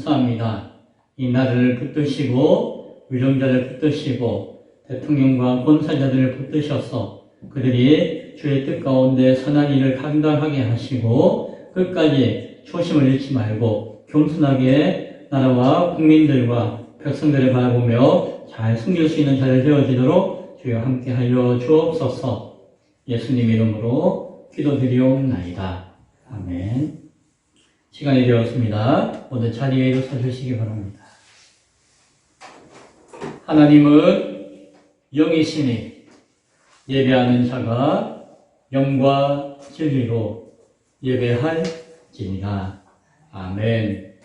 묵사합니다. 이 나라를 붙드시고 위정자를 붙드시고 대통령과 권사자들을 붙드셔서 그들이 주의 뜻 가운데 선한 일을 감당하게 하시고 끝까지 초심을 잃지 말고 겸손하게 나라와 국민들과 백성들을 바라보며 잘 숨길 수 있는 자를 되어지도록 주여 함께하여 주옵소서. 예수님 이름으로 기도드리옵나이다. 아멘. 시간이 되었습니다. 모두 자리에 일어서 주시기 바랍니다. 하나님은 영이시니 예배하는 자가 영과 진리로 예배할지니라. 아멘.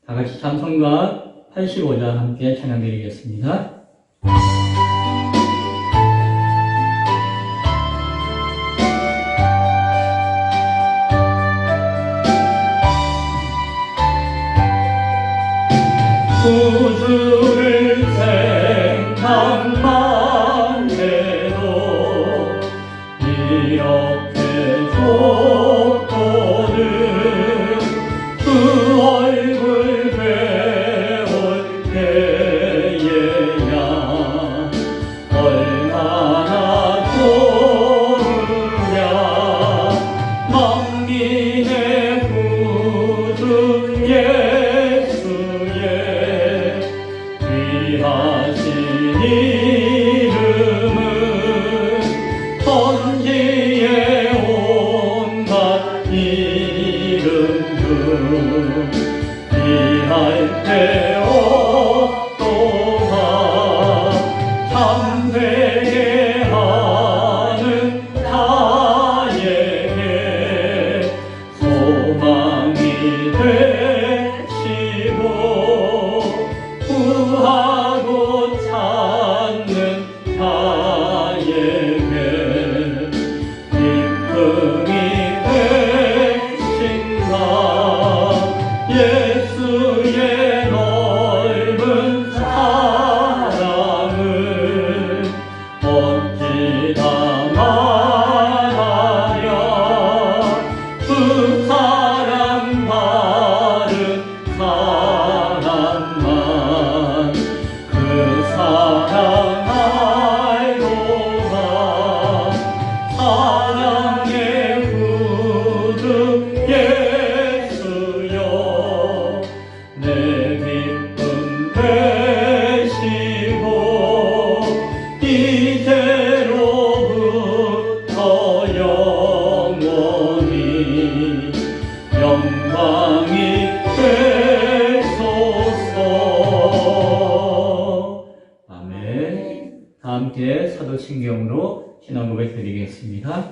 다 같이 찬송가 85장 함께 찬양드리겠습니다. 구주를 생각만 해도 이렇게 좋거든. 그 얼굴 배울 때에야 얼마나 좋으랴. 만민의 구주 예수의 귀하신 이름은 천지의 온갖 이름들 비할 데 없도다. 참되게 하는 자에게 소망이 되시고 구하고 찾는 자에게 기쁨이 되신다. 예수의 넓은 사랑을 어찌다 말하랴. 그 사랑 바른 사랑만 그 사랑 알도다. 사랑의 구주 예수여 내 기쁨 되시고 이제로부터 영원히 영광이 되소서. 아멘. 다 함께 사도신경으로 신앙 고백 드리겠습니다.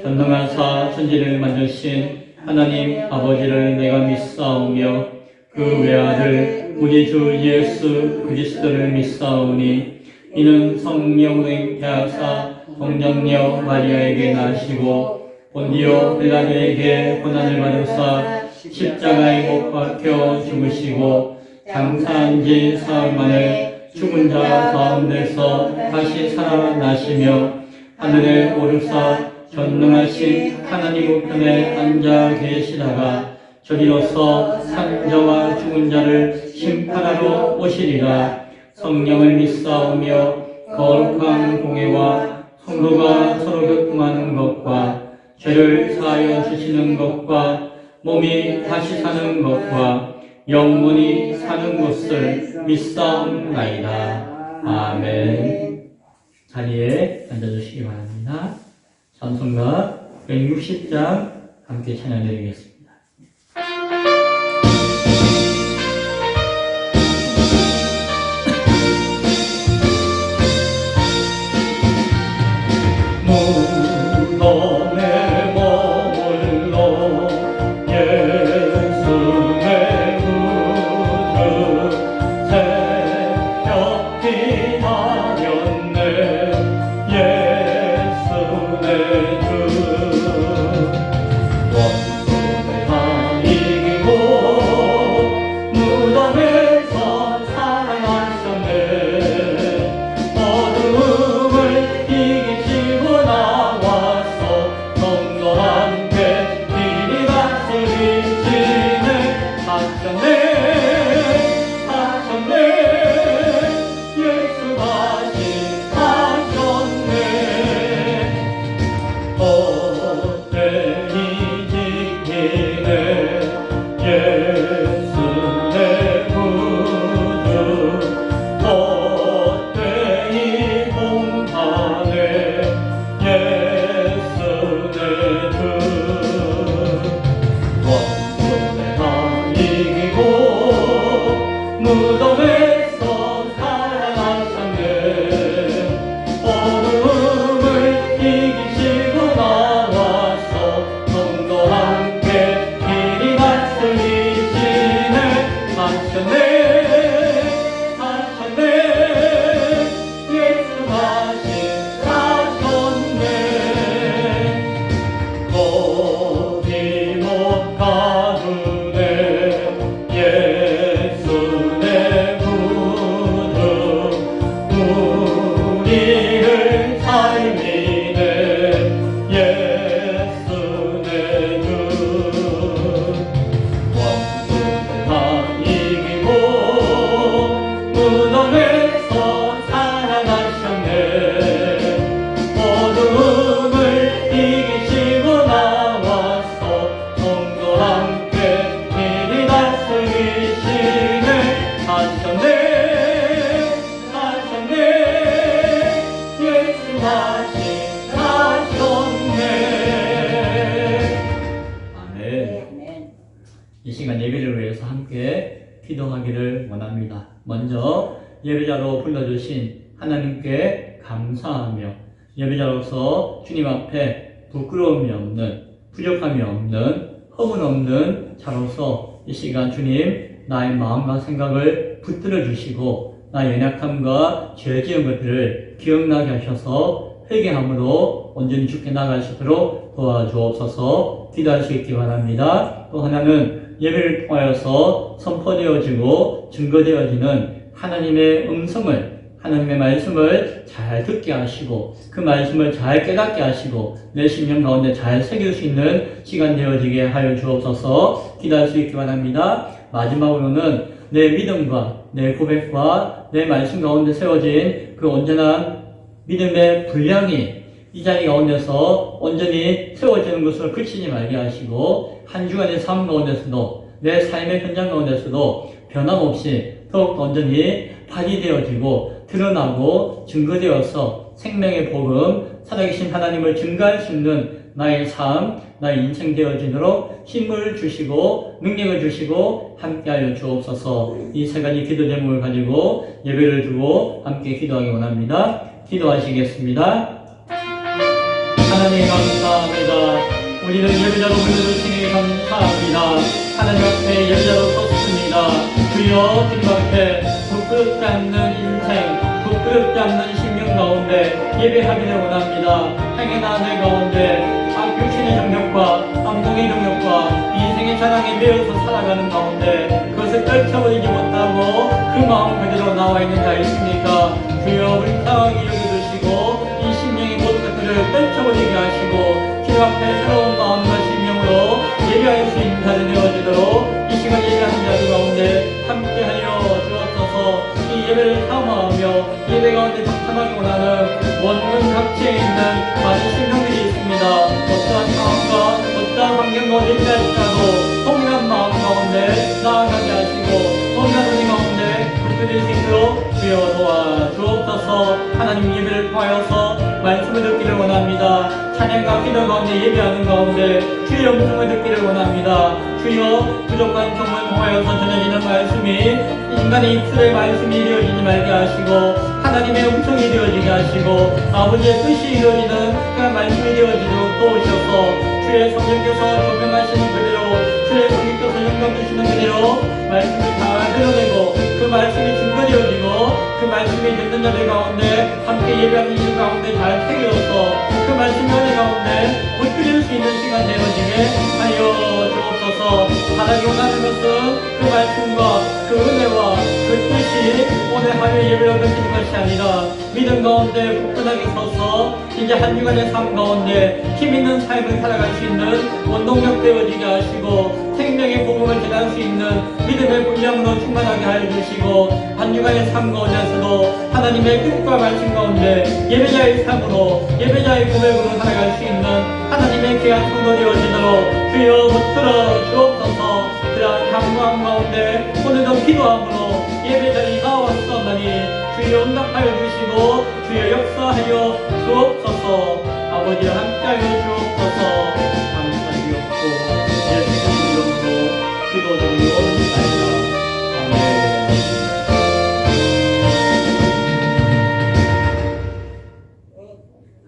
전능하사 천지를 만드신 하나님 아버지를 내가 믿사오며 그 외아들 우리 주 예수 그리스도를 믿사오니 이는 성령을 잉태하사 동정녀 마리아에게 나시고 본디오 빌라도에게 고난을 받으사 십자가에 못 박혀 죽으시고 장사한 지 사흘 만에 죽은 자 가운데서 다시 살아나시며 하늘에 오르사 전능하신 하나님 우편에 앉아 계시다가 저리로서 산자와 죽은 자를 심판하러 오시리라. 성령을 믿사오며 거룩한 공회와 성도가 서로 교통하는 것과 죄를 사하여 주시는 것과 몸이 다시 사는 것과 영원히 사는 것을 믿사옵나이다. 아멘. 자리에 앉아주시기 바랍니다. 찬송가 160장 함께 찬양드리겠습니다. 무덤에 머물러 예수 내 구주 새벽 기다렸네. 예수 내 주 원수된 함께 기도하기를 원합니다. 먼저 예배자로 불러주신 하나님께 감사하며 예배자로서 주님 앞에 부끄러움이 없는, 부족함이 없는, 허물 없는 자로서 이 시간 주님 나의 마음과 생각을 붙들어 주시고 나의 연약함과 죄 지은 것들을 기억나게 하셔서 회개함으로 온전히 주께 나갈 수 있도록 도와주옵소서. 기도할 수 있기 바랍니다. 또 하나는 예배를 통하여서 선포되어지고 증거되어지는 하나님의 음성을, 하나님의 말씀을 잘 듣게 하시고 그 말씀을 잘 깨닫게 하시고 내 심령 가운데 잘 새길 수 있는 시간 되어지게 하여 주옵소서. 기도할 수 있기 바랍니다. 마지막으로는 내 믿음과 내 고백과 내 말씀 가운데 세워진 그 온전한 믿음의 분량이 이 자리 가운데서 온전히 세워지는 것을 그치지 말게 하시고 한 주간의 삶 가운데서도 내 삶의 현장 가운데서도 변함없이 더욱 온전히 발휘되어지고 드러나고 증거되어서 생명의 복음, 살아계신 하나님을 증가할 수 있는 나의 삶, 나의 인생 되어지도록 힘을 주시고 능력을 주시고 함께하여 주옵소서. 이 세 가지 기도 제목을 가지고 예배를 두고 함께 기도하기 원합니다. 기도하시겠습니다. 하나님 감사합니다. 우리는 예배자로 불러주시니 감사합니다. 하나님 앞에 예배자로 섰습니다. 주여 주님 앞에 부끄럽지 않는 인생, 부끄럽지 않는 심령 가운데 예배하기를 원합니다. 행여나 내 가운데 육신의 정욕과 감동의 정욕과 인생의 자랑에 매여서 살아가는 가운데 그것을 떨쳐버리지 못하고 그 마음 그대로 나와 있는 자 있습니까? 주여 불쌍하게 여겨주시고 이 심령의 모든 것들을 떨쳐버리게 하시고 주님 앞에 새로운 마음과 심령으로 예배할 수 있는 자들 되어지도록 이 시간 예배하는 자들 가운데 함께하여 주옵소서. 이 예배를 사모하며 예배 가운데 동참하기 원하는 원근 각지에 있는 많은 심령들이 있습니다. 어떠한 상황과 어떠한 환경 가운데 있을지라도 동일한 마음 가운데 나아가게 하시고 동일한 은혜 가운데 붙들릴 수 있도록 주여 도와주옵소서. 하나님 예배를 통하여서 말씀을 듣기를 원합니다. 찬양과 기도 가운데 예배하는 가운데 주의 음성을 듣기를 원합니다. 주여 부족한 성을 통하여서 전해지는 말씀이 인간의 입술의 말씀이 이루어지지 말게 하시고 하나님의 음성이 되어지게 하시고 아버지의 뜻이 이루어지는 그 말씀이 되어지도록 도우셔서 주의 성령께서 조명하시는 그대로 주의 성령께서 영감 주시는 그대로 말씀을 잘 드러내고 그 말씀이 증거되어지고 그 말씀이 듣는 자들 가운데 함께 예배하는 일 가운데 잘 새겨서 그 말씀의 은혜 가운데 붙들릴 수 있는 시간 되어지게 하여 주옵소서. 바라기 원하는 것은 그 말씀과 그 은혜와 그 뜻이 오늘 하루 예배로 드리는 것이 아니라 믿음 가운데 굳건하게 서서 이제 한 주간의 삶 가운데 힘있는 삶을 살아갈 수 있는 원동력 되어지게 하시고 생명의 복음을 전할 수 있는 믿음의 분량으로 충만하게 하여 주시고 한 주간의 삶 가운데서도 하나님의 뜻과 말씀 가운데 예배자의 삶으로 예배자의 고백으로 살아갈 수 있는 하나님의 귀한 성도 되어지도록 주여 붙들어 주옵소서. 그러한 강구한 가운데 오늘도 기도함으로 예배자리 나왔사오니 주여 응답하여 주시고 주여 역사하여 주옵소서. 아버지와 함께하여 주옵소서. 감사드렸고 예수님 이름으로 기도드리옵나이다. 아멘.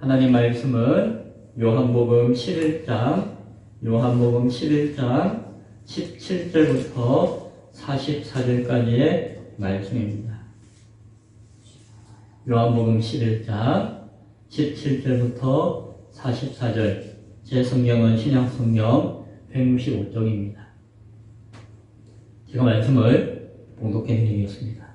하나님 말씀은 요한복음 11장 17절부터 44절까지의 말씀입니다. 요한복음 11장 17절부터 44절, 제 성경은 신약성경 165쪽입니다. 제가 말씀을 봉독해 드리겠습니다.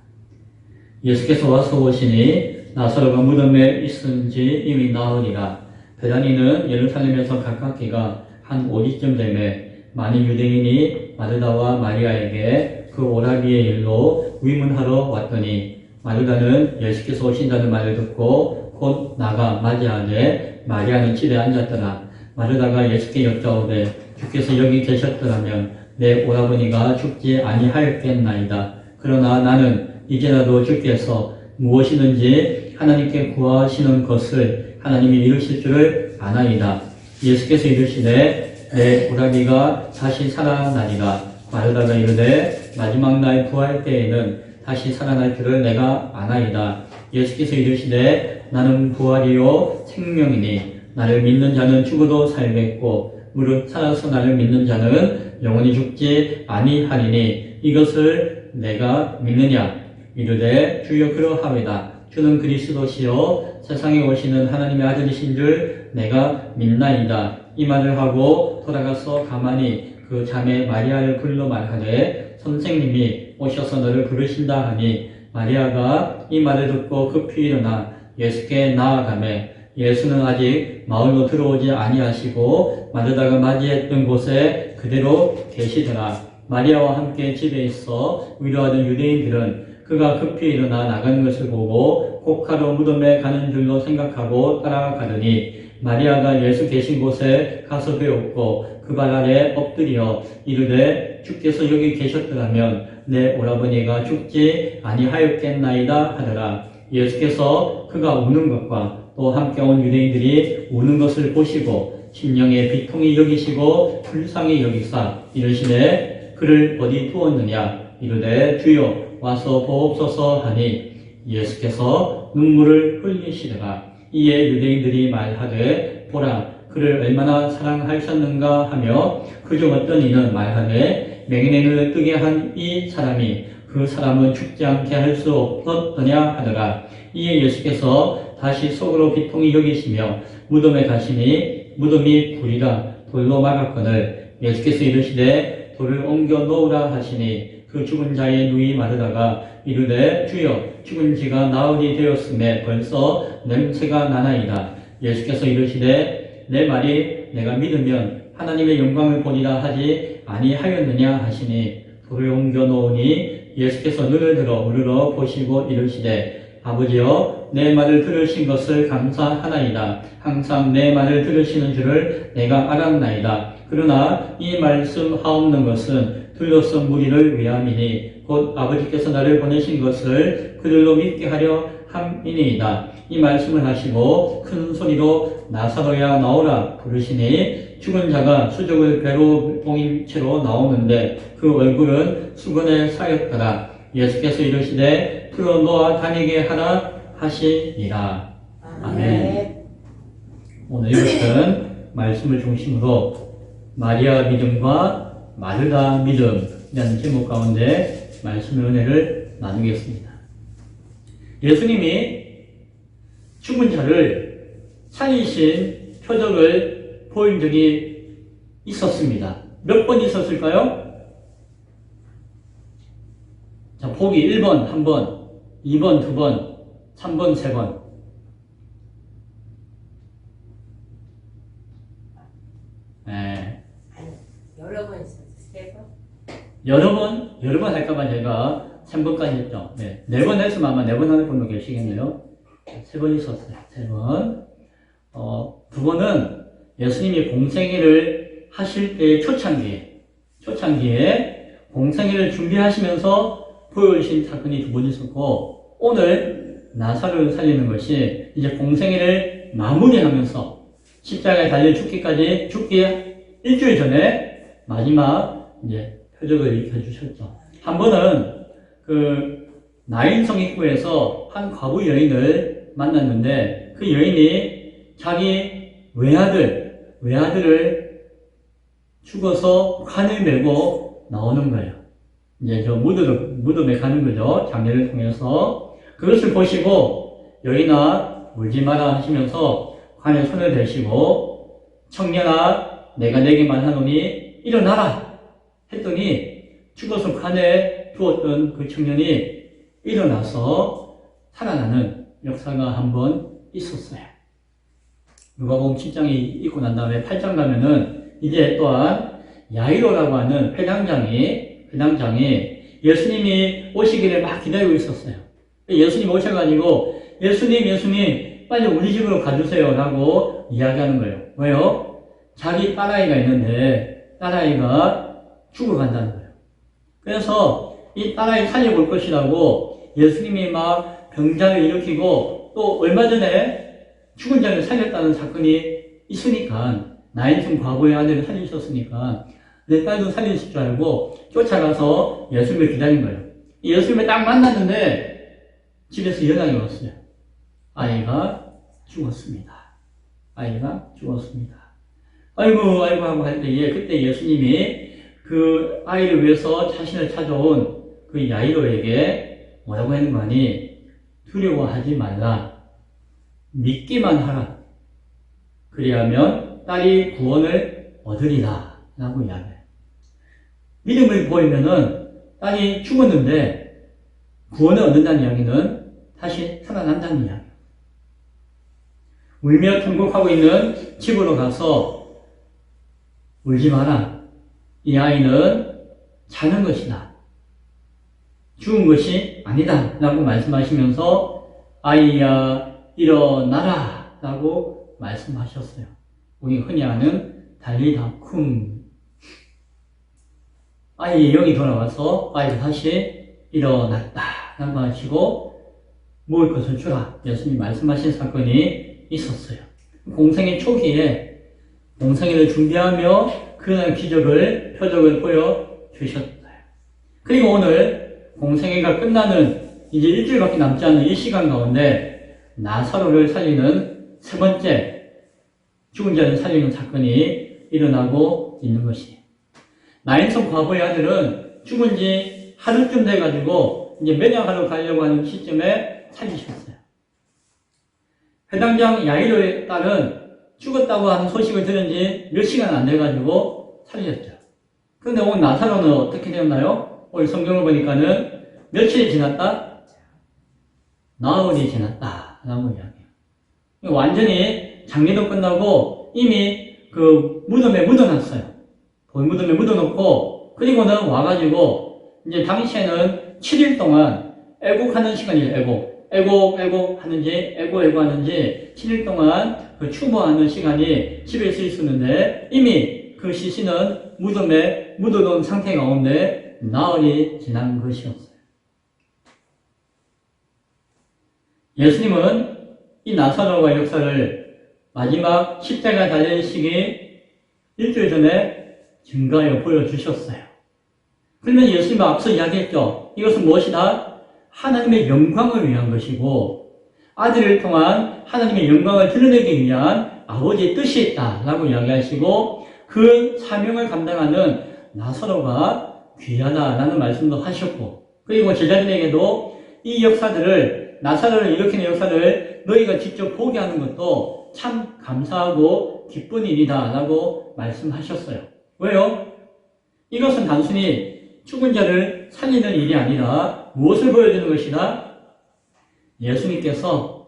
예수께서 와서 오시니 나사로가 무덤에 있은지 이미 나으리라. 베다니는 예루살렘에서 가깝기가 한 5리쯤 되매 많은 유대인이 마르다와 마리아에게 그 오라기의 일로 위문하러 왔더니 마르다는 예수께서 오신다는 말을 듣고 곧 나가 맞이하되 마리아는 집에 앉았더라. 마르다가 예수께 여짜오되 주께서 여기 계셨더라면 내 오라버니가 죽지 아니하였겠나이다. 그러나 나는 이제라도 주께서 무엇이든지 하나님께 구하시는 것을 하나님이 이루실 줄을 아나이다. 예수께서 이르시되 내 오라기가 다시 살아나리라. 마르다가 이르되 마지막 날 부활 때에는 다시 살아날 줄을 내가 아나이다. 예수께서 이르시되 나는 부활이요 생명이니 나를 믿는 자는 죽어도 살겠고 무릇 살아서 나를 믿는 자는 영원히 죽지 아니하리니 이것을 내가 믿느냐. 이르되 주여 그러하외다. 주는 그리스도시요 세상에 오시는 하나님의 아들이신 줄 내가 믿나이다. 이 말을 하고 돌아가서 가만히 그 자매 마리아를 불러 말하되 선생님이 오셔서 너를 부르신다 하니 마리아가 이 말을 듣고 급히 일어나 예수께 나아가매 예수는 아직 마을로 들어오지 아니하시고 마르다가 맞이했던 곳에 그대로 계시더라. 마리아와 함께 집에 있어 위로하던 유대인들은 그가 급히 일어나 나가는 것을 보고 곡하러 무덤에 가는 줄로 생각하고 따라가더니 마리아가 예수 계신 곳에 가서 배웠고 그 발 아래 엎드려 이르되 주께서 여기 계셨더라면 내 오라버니가 죽지 아니하였겠나이다 하더라. 예수께서 그가 우는 것과 또 함께 온 유대인들이 우는 것을 보시고 심령에 비통히 여기시고 불쌍히 여기사 이르시되 그를 어디 두었느냐. 이르되 주여 와서 보옵소서 하니 예수께서 눈물을 흘리시더라. 이에 유대인들이 말하되 보라 그를 얼마나 사랑하셨는가 하며 그중 어떤 이는 말하되 맹인의 눈을 뜨게 한 이 사람이 그 사람은 죽지 않게 할 수 없었더냐 하더라. 이에 예수께서 다시 속으로 비통히 여기시며 무덤에 가시니 무덤이 불이라 돌로 막았거늘 예수께서 이르시되 돌을 옮겨 놓으라 하시니 그 죽은 자의 누이 마르다가 이르되 주여 죽은 지가 나흘이 되었음에 벌써 냄새가 나나이다. 예수께서 이르시되 내 말이 내가 믿으면 하나님의 영광을 보리라 하지 아니하였느냐 하시니 돌을 옮겨 놓으니 예수께서 눈을 들어 우러러 보시고 이르시되 아버지여 내 말을 들으신 것을 감사하나이다. 항상 내 말을 들으시는 줄을 내가 알았나이다. 그러나 이 말씀 하옵는 것은 둘러쓴 무리를 위함이니 곧 아버지께서 나를 보내신 것을 그들로 믿게 하려 함이니이다. 이 말씀을 하시고 큰 소리로 나사로야 나오라 부르시니 죽은 자가 수족을 배로 봉인 채로 나오는데 그 얼굴은 수건에 쌓였더라. 예수께서 이르시되 풀어놓아 다니게 하라 하시니라. 아멘. 오늘 이것은 말씀을 중심으로 마리아 믿음과 마르다 믿음이라는 제목 가운데 말씀의 은혜를 나누겠습니다. 예수님이 죽은 자를 살리신 표적을 보인 적이 있었습니다. 몇 번 있었을까요? 자, 보기 1번 1번, 2번 2번, 3번 3번. 네. 여러 번 있었어요. 3번? 여러 번 할까봐 제가 3번까지 했죠. 네. 4번 했으면 아마 4번 하는 분도 계시겠네요. 3번 있었어요. 3번. 2번은 예수님이 공생애를 하실 때의 초창기에 공생애를 준비하시면서 보여주신 사건이 2번 있었고, 오늘 나사로를 살리는 것이 이제 공생애를 마무리하면서 십자가에 달려 죽기 일주일 전에 마지막 이제 표적을 일으켜주셨죠. 한 번은 나인성 입구에서 한 과부 여인을 만났는데 그 여인이 자기 외아들을 죽어서 칸을 메고 나오는 거예요. 이제 저 무덤에 가는 거죠. 장례를 통해서. 그것을 보시고 여인아 울지 마라 하시면서 관에 손을 대시고 청년아 내가 내게 말하노니 일어나라 했더니 죽어서 관에 두었던 그 청년이 일어나서 살아나는 역사가 한 번 있었어요. 누가복음 7장이 있고 난 다음에 8장 가면은 이제 또한 야이로라고 하는 회당장이 예수님이 오시기를 막 기다리고 있었어요. 예수님 오셔가지고 예수님 빨리 우리 집으로 가주세요 라고 이야기하는 거예요. 왜요? 자기 딸아이가 있는데 딸아이가 죽어간다는 거예요. 그래서 이 딸아이 살려볼 것이라고 예수님이 막 병자를 일으키고 또 얼마 전에 죽은 자를 살렸다는 사건이 있으니까 나인성 과부의 아들을 살리셨으니까 내 딸도 살리실 줄 알고 쫓아가서 예수님을 기다린 거예요. 예수님을 딱 만났는데 집에서 연락이 왔어요. 아이가 죽었습니다. 아이가 죽었습니다. 아이고 하고 할 때에 그때 예수님이 그 아이를 위해서 자신을 찾아온 그 야이로에게 뭐라고 했는 거 아니? 두려워하지 말라. 믿기만 하라. 그리하면 딸이 구원을 얻으리라. 라고 이야기해요. 믿음을 보이면은 딸이 죽었는데 구원을 얻는다는 이야기는 다시 살아난다는 이야기예요. 울며 통곡하고 있는 집으로 가서 울지 마라. 이 아이는 자는 것이다. 죽은 것이 아니다. 라고 말씀하시면서 아이야 일어나라. 라고 말씀하셨어요. 우리 흔히 아는 달리다 쿵. 아이의 영이 돌아와서 아이가 다시 일어났다. 라고 하시고 먹을 것을 주라. 예수님 말씀하신 사건이 있었어요. 공생의 초기에 공생애를 준비하며 그런 기적을, 표적을 보여주셨어요. 그리고 오늘 공생애가 끝나는 이제 일주일밖에 남지 않은 이 시간 가운데 나사로를 살리는 세 번째 죽은 자를 살리는 사건이 일어나고 있는 것이에요. 나인성 과부의 아들은 죽은 지 하루쯤 돼가지고 이제 매장하러 가려고 하는 시점에 살리셨어요. 회당장 야이로의 딸은 죽었다고 하는 소식을 들은 지 몇 시간 안 돼가지고 살리셨죠. 그런데 오늘 나사로는 어떻게 되었나요? 오늘 성경을 보니까는 며칠이 지났다? 나흘이 지났다. 라고 이야기해요. 완전히 장례도 끝나고 이미 그 무덤에 묻어놨어요. 돌무덤에 묻어놓고 그리고는 와가지고 이제 당시에는 7일 동안 애곡하는 시간이에요. 애곡 하는지 하는지 7일 동안 그 추모하는 시간이 집에서 있었는데 이미 그 시신은 무덤에 묻어놓은 상태 가운데 나흘이 지난 것이었어요. 예수님은 이 나사로의 역사를 마지막 십자가 달린 시기 일주일 전에 증거하여 보여주셨어요. 그러면 예수님은 앞서 이야기했죠. 이것은 무엇이다? 하나님의 영광을 위한 것이고 아들을 통한 하나님의 영광을 드러내기 위한 아버지의 뜻이 있다라고 이야기하시고 그 사명을 감당하는 나사로가 귀하다라는 말씀도 하셨고 그리고 제자들에게도 이 역사들을 나사로를 일으키는 역사를 너희가 직접 보게 하는 것도 참 감사하고 기쁜 일이다라고 말씀하셨어요. 왜요? 이것은 단순히 죽은 자를 살리는 일이 아니라 무엇을 보여주는 것이다? 예수님께서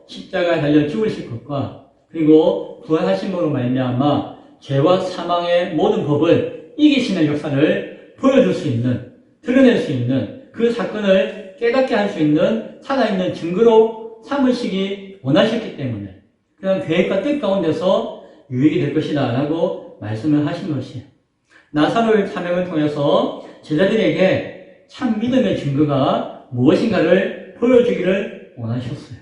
십자가에 달려 죽으실 것과 그리고 부활하심으로 말미암아 죄와 사망의 모든 법을 이기시는 역사를 보여줄 수 있는, 드러낼 수 있는 그 사건을 깨닫게 할 수 있는 살아있는 증거로 삼으시기 원하셨기 때문에 그런 계획과 뜻 가운데서 유익이 될 것이다 라고 말씀을 하신 것이에요. 나사로의 사명을 통해서 제자들에게 참 믿음의 증거가 무엇인가를 보여주기를 원하셨어요.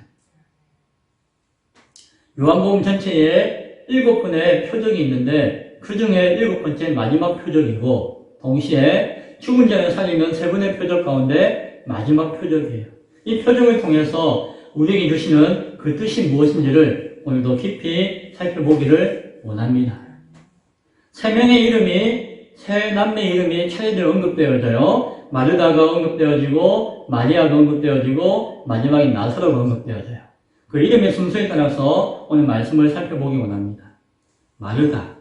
요한복음 전체에 7분의 표적이 있는데 그 중에 7번째 마지막 표적이고 동시에 죽은 자를 살리는 3분의 표적 가운데 마지막 표적이에요. 이 표적을 통해서 우리에게 주시는 그 뜻이 무엇인지를 오늘도 깊이 살펴보기를 원합니다. 세 남매 이름이 차례대로 언급되어져요. 마르다가 언급되어지고 마리아가 언급되어지고 마지막에 나사로가 언급되어져요. 그 이름의 순서에 따라서 오늘 말씀을 살펴보기 원합니다. 마르다.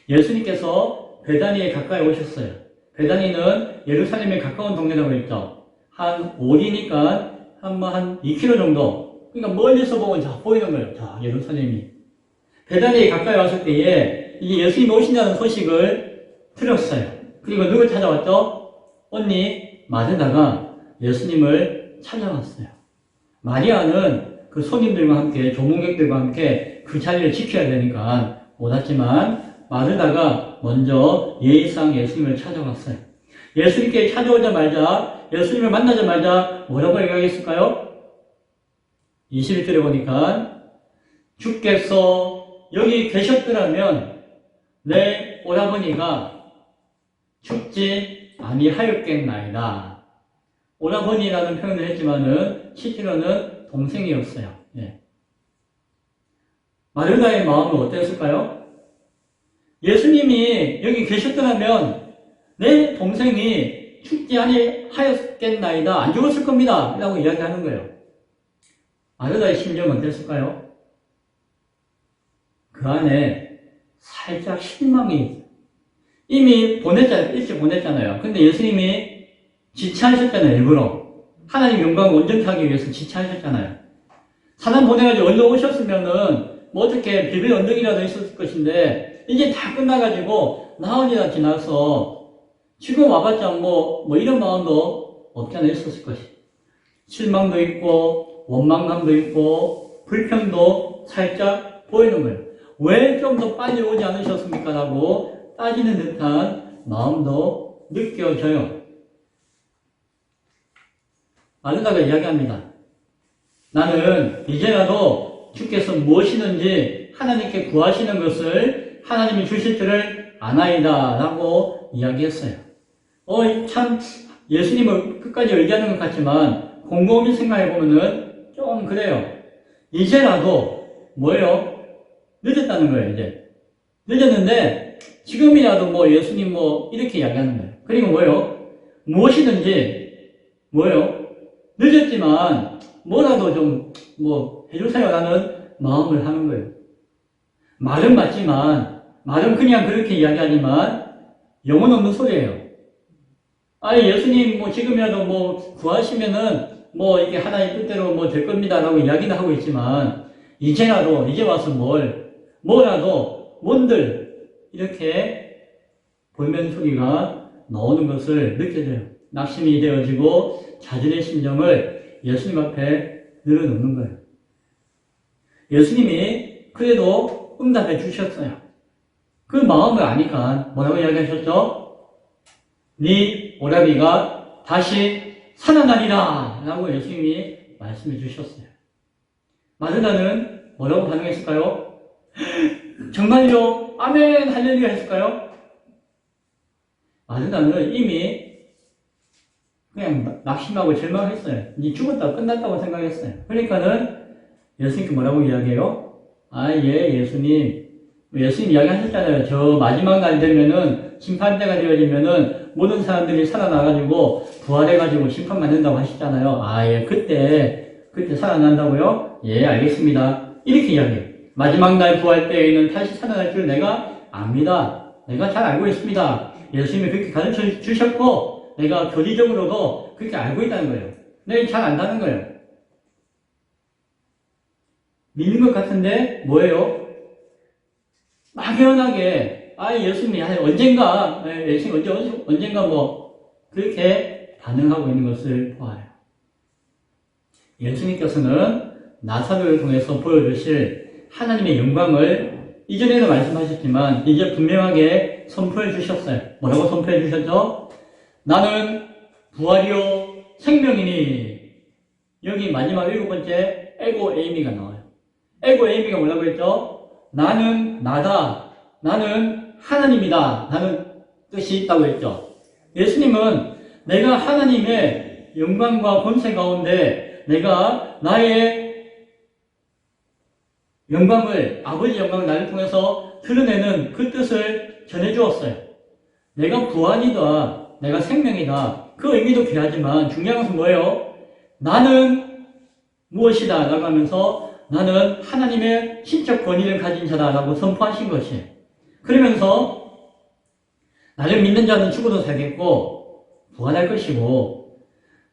예수님께서 베다니에 가까이 오셨어요. 베다니는 예루살렘에 가까운 동네라고 했죠. 한 5리니까 한 2km 정도. 그러니까 멀리서 보면 자 보이는 거예요. 자 예루살렘이. 베다니에 가까이 왔을 때에 이제 예수님이 오신다는 소식을 들었어요. 그리고 누굴 찾아왔죠? 언니 마르다가 예수님을 찾아왔어요. 마리아는 그 손님들과 함께 조문객들과 함께 그 자리를 지켜야 되니까 못 왔지만 마르다가 먼저 예의상 예수님을 찾아왔어요. 예수님께 찾아오자마자 예수님을 만나자마자 뭐라고 얘기하겠을까요? 21절에 보니까 주께서 여기 계셨더라면 내 오라버니가 죽지 아니하였겠나이다. 오라버니라는 표현을 했지만은 실제로는 동생이었어요. 예. 마르다의 마음은 어땠을까요? 예수님이 여기 계셨더라면 내 동생이 죽지 아니하였겠나이다. 안 죽었을 겁니다. 라고 이야기하는 거예요. 마르다의 심정은 어땠을까요? 그 안에 살짝 실망이 이미 일찍 보냈잖아요. 근데 예수님이 지체하셨잖아요. 일부러 하나님 영광을 온전히 하기 위해서 지체하셨잖아요. 사람 보내가지고 얼른 오셨으면은 뭐 어떻게 비빌 언덕이라도 있었을 것인데 이제 다 끝나가지고 나흘이나 지나서 지금 와봤자 뭐 이런 마음도 없지 않아 있었을 것이. 실망도 있고 원망감도 있고 불평도 살짝 보이는 거예요. 왜 좀 더 빨리 오지 않으셨습니까? 라고 따지는 듯한 마음도 느껴져요. 마르다가 이야기합니다. 나는 이제라도 주께서 무엇이든지 하나님께 구하시는 것을 하나님이 주실 줄을 아나이다 라고 이야기했어요. 참 예수님을 끝까지 얘기하는 것 같지만 곰곰이 생각해보면은 좀 그래요. 이제라도 뭐예요? 늦었다는 거예요. 이제 늦었는데 지금이라도 뭐 예수님 뭐 이렇게 이야기하는 거예요. 그리고 뭐예요? 무엇이든지 뭐예요? 늦었지만 뭐라도 좀 뭐 해주세요 라는 마음을 하는 거예요. 말은 맞지만 말은 그냥 그렇게 이야기하지만 영혼 없는 소리예요. 아니 예수님 뭐 지금이라도 뭐 구하시면은 뭐 이게 하나님 뜻대로 뭐 될 겁니다 라고 이야기는 하고 있지만 이제라도 이제 와서 뭐라도 뭔들 이렇게 볼멘 소리가 나오는 것을 느껴져요. 낙심이 되어지고 자신의 심정을 예수님 앞에 늘어놓는 거예요. 예수님이 그래도 응답해 주셨어요. 그 마음을 아니까 뭐라고 이야기하셨죠? 네 오라비가 다시 살아나리라 라고 예수님이 말씀해 주셨어요. 마르다는 뭐라고 반응했을까요? 정말요? 아멘 할렐루야 했을까요? 마르다는 이미 그냥 낙심하고 절망했어요. 이제 죽었다 끝났다고 생각했어요. 그러니까는 예수님께 뭐라고 이야기해요? 예수님 이야기하셨잖아요. 저 마지막 날 되면은 심판대가 되어지면은 모든 사람들이 살아나가지고 부활해가지고 심판받는다고 하셨잖아요. 그때 살아난다고요? 예, 알겠습니다. 이렇게 이야기해요. 마지막 날 부활 때에는 다시 살아날 줄 내가 압니다. 내가 잘 알고 있습니다. 예수님이 그렇게 가르쳐 주셨고 내가 교리적으로도 그렇게 알고 있다는 거예요. 내가 잘 안다는 거예요. 믿는 것 같은데 뭐예요? 막연하게 예수님이 언젠가 뭐 그렇게 반응하고 있는 것을 보아요. 예수님께서는 나사로를 통해서 보여주실 하나님의 영광을 이전에도 말씀하셨지만 이제 분명하게 선포해 주셨어요. 뭐라고 선포해 주셨죠? 나는 부활이요 생명이니. 여기 마지막 7번째 에고 에이미가 나와요. 에고 에이미가 뭐라고 했죠? 나는 나다. 나는 하나님이다. 나는 뜻이 있다고 했죠. 예수님은 내가 하나님의 영광과 권세 가운데 내가 나의 영광을, 아버지 영광을 나를 통해서 드러내는 그 뜻을 전해주었어요. 내가 부활이다. 내가 생명이다. 그 의미도 귀하지만 중요한 것은 뭐예요? 나는 무엇이다 라고 하면서 나는 하나님의 신적 권위를 가진 자다 라고 선포하신 것이에요. 그러면서 나를 믿는 자는 죽어도 살겠고 부활할 것이고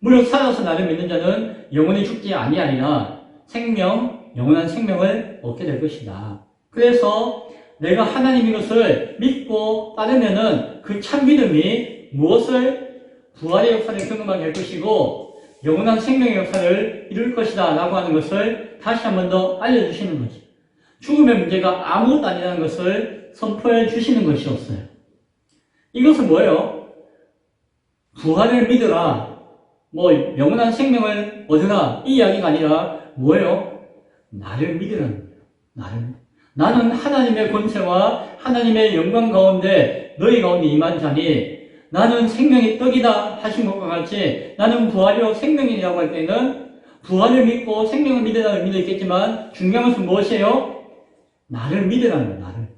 물론 살아서 나를 믿는 자는 영원히 죽지 아니하리라 영원한 생명을 얻게 될 것이다. 그래서 내가 하나님의 것을 믿고 따르면은 그 참 믿음이 무엇을 부활의 역사를 경험하게 할 것이고 영원한 생명의 역사를 이룰 것이다 라고 하는 것을 다시 한 번 더 알려주시는 거죠. 죽음의 문제가 아무것도 아니라는 것을 선포해 주시는 것이었어요. 이것은 뭐예요? 부활을 믿으라, 영원한 생명을 얻으라 이 이야기가 아니라 뭐예요? 나를 믿으라는 거예요. 나는 하나님의 권세와 하나님의 영광 가운데 너희 가운데 임한 자니 나는 생명의 떡이다 하신 것과 같이 나는 부활이요 생명이라고 할 때는 부활을 믿고 생명을 믿으라는 의미도 있겠지만 중요한 것은 무엇이에요? 나를 믿으라는 거예요. 나를.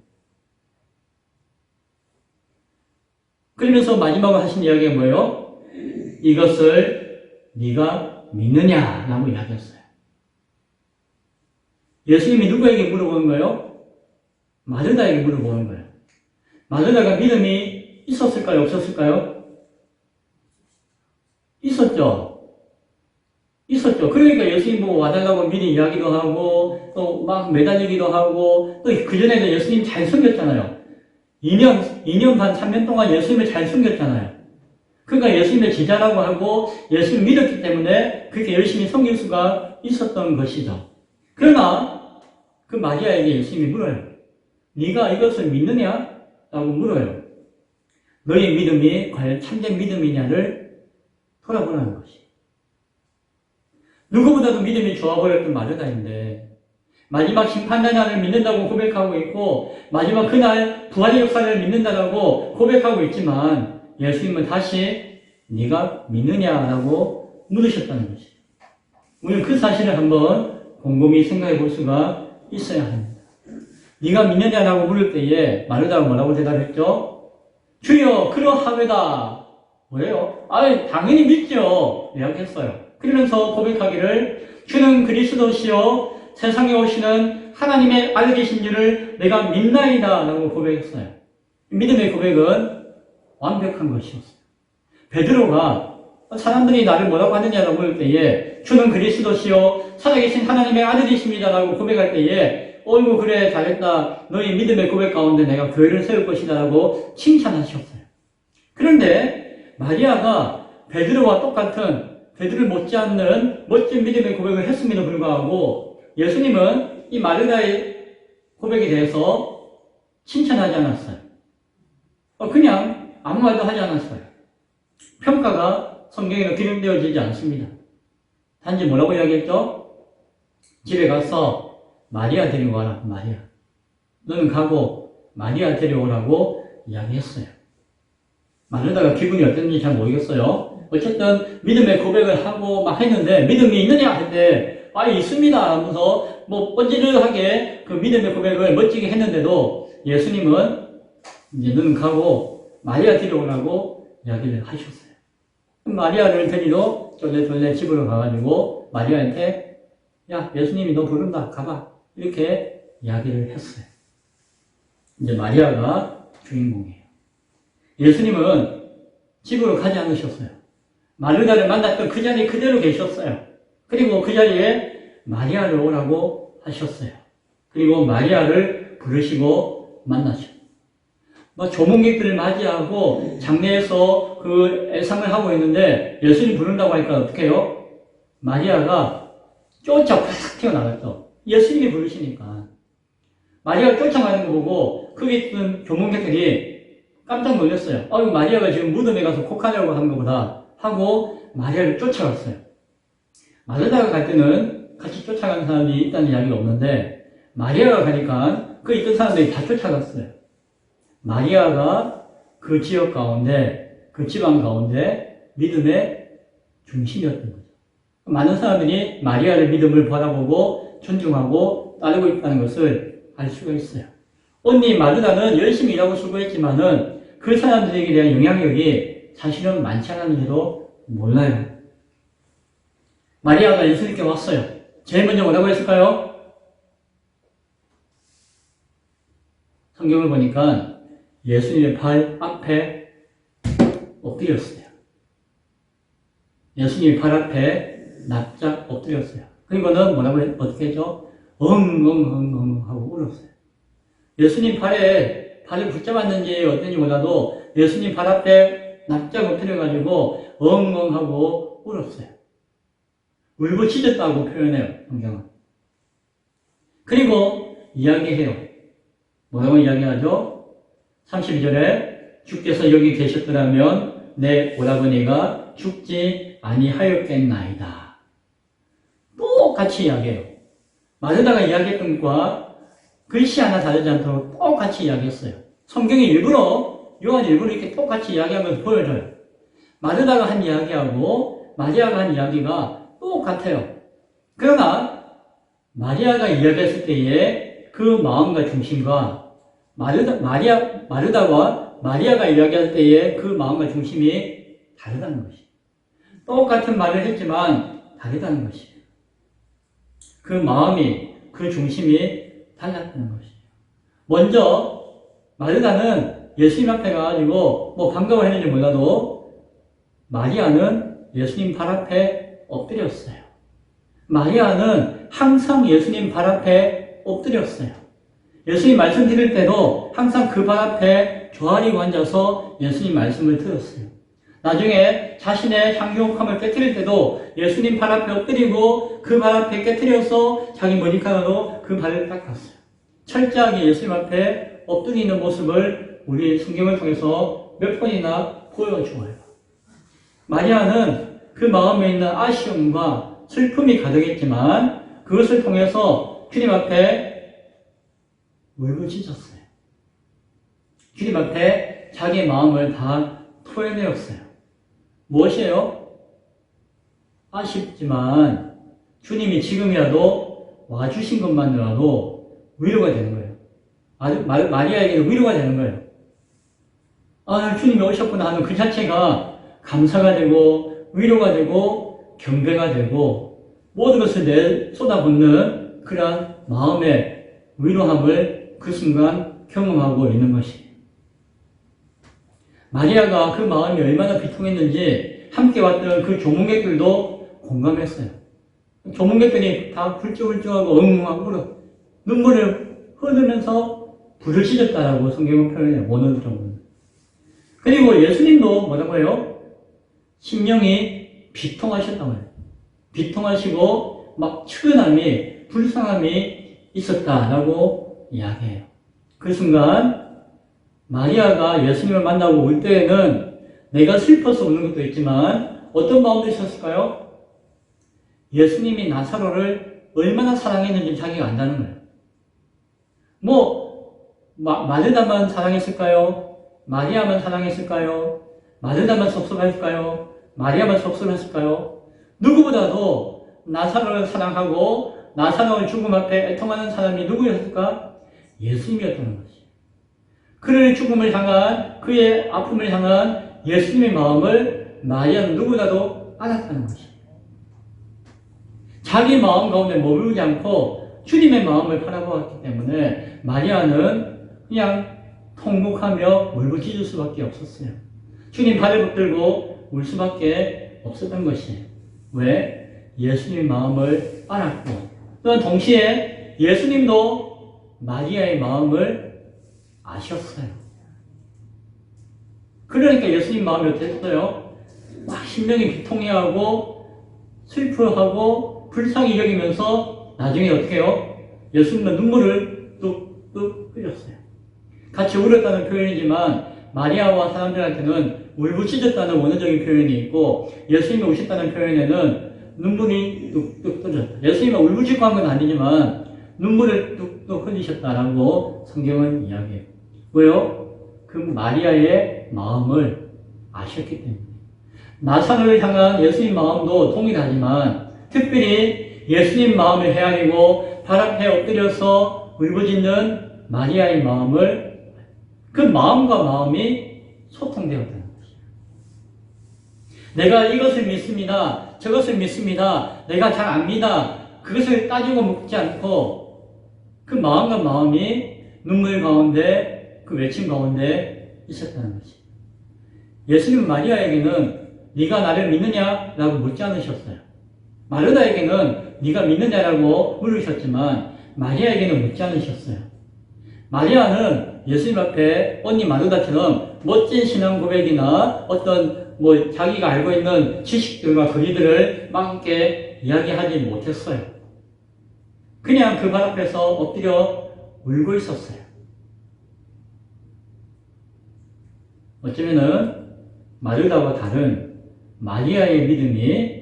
그러면서 마지막으로 하신 이야기가 뭐예요? 이것을 네가 믿느냐라고 이야기했어요. 예수님이 누구에게 물어보는 거예요? 마르다에게 물어보는 거예요. 마르다가 믿음이 있었을까요? 없었을까요? 있었죠. 있었죠. 그러니까 예수님 보고 와달라고 미리 이야기도 하고 또 막 매달리기도 하고 또 그전에는 예수님 잘 숨겼잖아요. 2년 반, 3년 동안 예수님을 잘 숨겼잖아요. 그러니까 예수님의 제자라고 하고 예수님을 믿었기 때문에 그렇게 열심히 섬길 수가 있었던 것이죠. 그러나 그 마리아에게 예수님이 물어요. 네가 이것을 믿느냐? 라고 물어요. 너의 믿음이 과연 참된 믿음이냐를 돌아보라는 것이. 누구보다도 믿음이 좋아 보였던 마르다인데 마지막 심판의 날을 믿는다고 고백하고 있고 마지막 그날 부활의 역사를 믿는다고 고백하고 있지만 예수님은 다시 네가 믿느냐라고 물으셨다는 것이에요. 우리는 그 사실을 한번 곰곰이 생각해 볼 수가 있어야 합니다. 네가 믿느냐라고 물을 때에 마르다가 뭐라고 대답했죠? 주여 그러하외다. 뭐예요? 당연히 믿죠. 이야기했어요. 그러면서 고백하기를 주는 그리스도시요 세상에 오시는 하나님의 아들이신 줄을 내가 믿나이다 라고 고백했어요. 믿음의 고백은 완벽한 것이었어요. 베드로가 사람들이 나를 뭐라고 하느냐라고 물을 때에 주는 그리스도시요 살아계신 하나님의 아들이십니다 라고 고백할 때에 어이구 그래 잘했다 너희 믿음의 고백 가운데 내가 교회를 세울 것이다 라고 칭찬하셨어요. 그런데 마리아가 베드로와 똑같은 베드로를 못지않는 멋진 믿음의 고백을 했음에도 불구하고 예수님은 이 마르다의 고백에 대해서 칭찬하지 않았어요. 그냥 아무 말도 하지 않았어요. 평가가 성경에는 기록되어지지 않습니다. 단지 뭐라고 이야기했죠? 집에 가서 마리아 데리고 와라. 마리아. 너는 가고 마리아 데려오라고 이야기했어요. 마르다가 기분이 어땠는지 잘 모르겠어요. 어쨌든 믿음의 고백을 하고 막 했는데 믿음이 있느냐 할 때 있습니다 하면서 뻔질하게 그 믿음의 고백을 멋지게 했는데도 예수님은 이제 너는 가고 마리아 데려오라고 이야기를 하셨어요. 마리아를 데리러 쫄래쫄래 집으로 가가지고 마리아한테 야 예수님이 너 부른다 가봐 이렇게 이야기를 했어요. 이제 마리아가 주인공이에요. 예수님은 집으로 가지 않으셨어요. 마르다를 만났던 그 자리에 그대로 계셨어요. 그리고 그 자리에 마리아를 오라고 하셨어요. 그리고 마리아를 부르시고 만나셨어요. 조문객들을 맞이하고 장례에서 그 애상을 하고 있는데 예수님 부른다고 하니까 어떻게 해요? 마리아가 쫓아 팍 튀어나갔죠. 예수님이 부르시니까. 마리아가 쫓아가는 거 보고 거기 있던 조문객들이 깜짝 놀랐어요. 이거 마리아가 지금 무덤에 가서 곡하려고 하는 것보다 하고 마리아를 쫓아갔어요. 마르다가 갈 때는 같이 쫓아가는 사람이 있다는 이야기가 없는데 마리아가 가니까 그 있던 사람들이 다 쫓아갔어요. 마리아가 그 지역 가운데 그 지방 가운데 믿음의 중심이었던 거죠. 많은 사람들이 마리아의 믿음을 바라보고 존중하고 따르고 있다는 것을 알 수가 있어요. 언니 마르다는 열심히 일하고 수고했지만은 그 사람들에게 대한 영향력이 사실은 많지 않았는지도 몰라요. 마리아가 예수님께 왔어요. 제일 먼저 뭐라고 했을까요? 성경을 보니까 예수님의 발 앞에 엎드렸어요. 예수님의 발 앞에 납작 엎드렸어요. 그리고는 어떻게 했죠? 엉엉엉엉 하고 울었어요. 예수님 발을 붙잡았는지 어떤지 몰라도 예수님 발 앞에 납작 엎드려가지고 엉엉 하고 울었어요. 울부짖었다고 표현해요, 성경은. 그리고 이야기해요. 뭐라고 이야기하죠? 32절에 주께서 여기 계셨더라면 내 오라버니가 죽지 아니하였겠나이다. 똑같이 이야기해요. 마르다가 이야기했던 것과 글씨 하나 다르지 않도록 똑같이 이야기했어요. 성경이 일부러, 요한이 일부러 이렇게 똑같이 이야기하면서 보여줘요. 마르다가 한 이야기하고 마리아가 한 이야기가 똑같아요. 그러나 마리아가 이야기했을 때의 그 마음과 중심과 마르다와 마리아가 이야기할 때의 그 마음과 중심이 다르다는 것이에요. 똑같은 말을 했지만 다르다는 것이에요. 그 마음이, 그 중심이 달랐다는 것이에요. 먼저 마르다는 예수님 앞에 가가지고 뭐 반가워했는지 몰라도 마리아는 예수님 발 앞에 엎드렸어요. 마리아는 항상 예수님 발 앞에 엎드렸어요. 예수님 말씀 드릴 때도 항상 그 발 앞에 조아리고 앉아서 예수님 말씀을 들었어요. 나중에 자신의 향유옥함을 깨뜨릴 때도 예수님 발 앞에 엎드리고 그 발 앞에 깨뜨려서 자기 머리카락으로 그 발을 닦았어요. 철저하게 예수님 앞에 엎드리는 모습을 우리 성경을 통해서 몇 번이나 보여주어요. 마리아는 그 마음에 있는 아쉬움과 슬픔이 가득했지만 그것을 통해서 주님 앞에 울부짖었어요. 주님 앞에 자기의 마음을 다 토해내었어요. 무엇이에요? 아쉽지만 주님이 지금이라도 와주신 것만으로도 위로가 되는 거예요. 마리아에게는 위로가 되는 거예요. 아, 주님이 오셨구나 하는 그 자체가 감사가 되고 위로가 되고 경배가 되고 모든 것을 쏟아붓는 그러한 마음의 위로함을 그 순간 경험하고 있는 것이에요. 마리아가 그 마음이 얼마나 비통했는지 함께 왔던 그 조문객들도 공감했어요. 조문객들이 다 훌쩍훌쩍하고 엉엉하고 눈물을 흘리면서 부르짖었다라고 성경은 표현해요. 모든 정도는. 그리고 예수님도 뭐라고 해요? 심령이 비통하셨다고 해요. 비통하시고 막 측은함이, 불쌍함이 있었다라고 이야기해요. 그 순간 마리아가 예수님을 만나고 올 때에는 내가 슬퍼서 우는 것도 있지만 어떤 마음도 있었을까요? 예수님이 나사로를 얼마나 사랑했는지 자기가 안다는 거예요. 마르다만 사랑했을까요? 마리아만 사랑했을까요? 마르다만 섭섭했을까요? 마리아만 섭섭했을까요? 누구보다도 나사로를 사랑하고 나사로의 죽음 앞에 애통하는 사람이 누구였을까? 예수님이었다는 것이에요. 그의 죽음을 향한, 그의 아픔을 향한 예수님의 마음을 마리아는 누구보다도 알았다는 것이에요. 자기 마음 가운데 머무르지 않고 주님의 마음을 바라보았기 때문에 마리아는 그냥 통곡하며 울부짖을 수밖에 없었어요. 주님 발을 붙들고 울 수밖에 없었던 것이에요. 왜? 예수님 마음을 알았고 또한 동시에 예수님도 마리아의 마음을 아셨어요. 그러니까 예수님 마음이 어땠어요? 막 심령이 비통해하고 슬퍼하고 불쌍히 여기면서 나중에 어떻게 해요? 예수님은 눈물을 뚝뚝 흘렸어요. 같이 울었다는 표현이지만 마리아와 사람들한테는 울부짖었다는 원어적인 표현이 있고 예수님이 우셨다는 표현에는 눈물이 뚝뚝 떨어졌다. 예수님은 울부짖고 한 건 아니지만 눈물을 뚝뚝 흘리셨다라고 성경은 이야기해요. 왜요? 그 마리아의 마음을 아셨기 때문에. 나사로를 향한 예수님 마음도 동일하지만 특별히 예수님 마음을 헤아리고 발 앞에 엎드려서 울부짖는 마리아의 마음을 그 마음과 마음이 소통되었다는 것이에요. 내가 이것을 믿습니다. 저것을 믿습니다. 내가 잘 압니다. 그것을 따지고 묻지 않고 그 마음과 마음이 눈물 가운데 그 외침 가운데 있었다는 것이에요. 예수님은 마리아에게는 네가 나를 믿느냐라고 묻지 않으셨어요. 마르다에게는 네가 믿느냐라고 물으셨지만 마리아에게는 묻지 않으셨어요. 마리아는 예수님 앞에 언니 마르다처럼 멋진 신앙 고백이나 어떤 자기가 알고 있는 지식들과 거리들을 막 이렇게 이야기하지 못했어요. 그냥 그 발 앞에서 엎드려 울고 있었어요. 어쩌면은 마르다와 다른 마리아의 믿음이